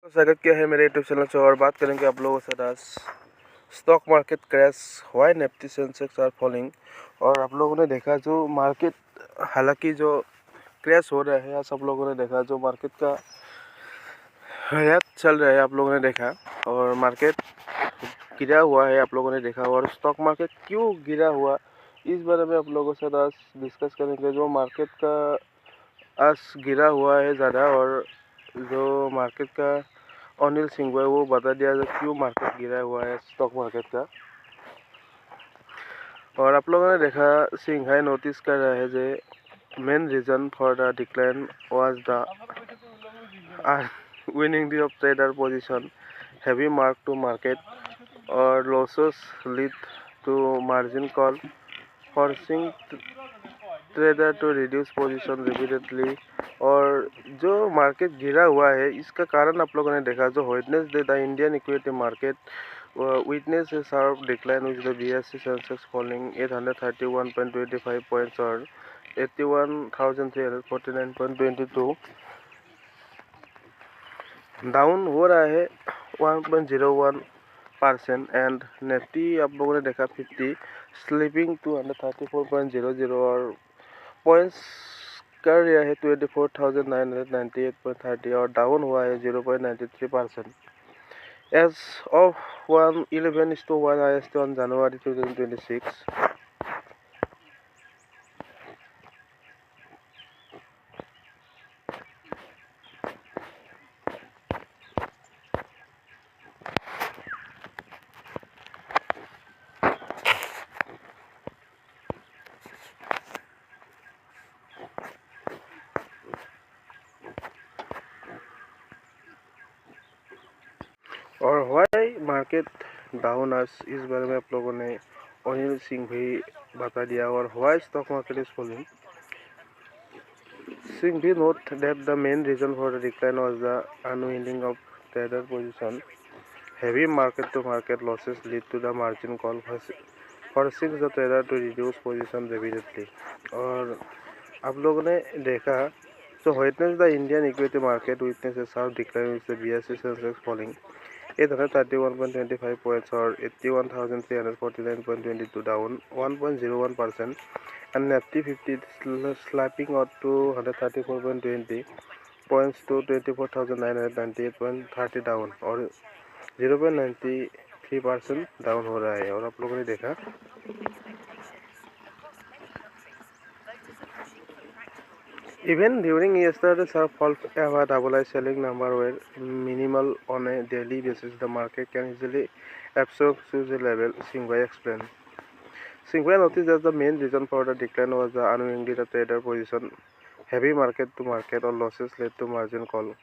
स्वागत किया है मेरे यूट्यूब चैनल से और बात करेंगे आप लोगों से आज stock market crash, why Nifty Sensex are falling. और आप लोगों ने देखा जो मार्केट हालांकि जो क्रैश हो रहा है, आज आप लोगों ने देखा जो मार्केट का रेट चल रहा है, आप लोगों ने देखा और मार्केट गिरा हुआ है, आप लोगों ने देखा। और स्टॉक मार्केट क्यों गिरा हुआ, इस बारे में आप लोगों से आज डिस्कस करेंगे। जो मार्केट का आज गिरा हुआ है ज़्यादा, और जो मार्केट का अनिल सिंघवी वो बता दिया क्यों मार्केट गिरा हुआ है स्टॉक मार्केट का। और आप लोगों ने देखा सिंघवी नोटिस कर रहा है जो main reason for the decline was the winning of trader position, heavy mark to market or losses lead to margin call, forcing trader to reduce position repeatedly. और जो मार्केट गिरा हुआ है इसका कारण आप लोगों ने देखा जो Wednesday the Indian equity market witness A sharp decline with the BSE Sensex falling 831.25 points और 81,349.22 डाउन हो रहा है 1.01% एंड निफ्टी आप लोगों ने देखा 50 स्लिपिंग 234.00 और पॉइंट्स कर रहा है 24,998.30 और डाउन हुआ है 0.93%। As of 11:1 IST on January 2026। और व्हाई मार्केट डाउन आज, इस बारे में आप लोगों ने अनिल सिंघवी बता दिया। और why stock market is falling, Singhvi note that the main reason for the decline was the unwinding of trader position, heavy market to market losses lead to the margin call, forcing the trader to reduce position repeatedly। और आप लोगों ने देखा तो witness the Indian equity market witness a sharp decline with the BSE Sensex falling 831.25 points or 81,349.22 down 1.01%, and Nifty 50 slapping out to 134.20 points to 24,998.30 down और 0.93% down हो रहा है। और आप लोगों ने देखा even during yesterday's fall, double selling number were minimal on a daily basis. The market can easily absorb such a level, Singhvi explained. Singhvi noticed that the main reason for the decline was the unwinding the trader position, heavy market to market or losses led to margin call,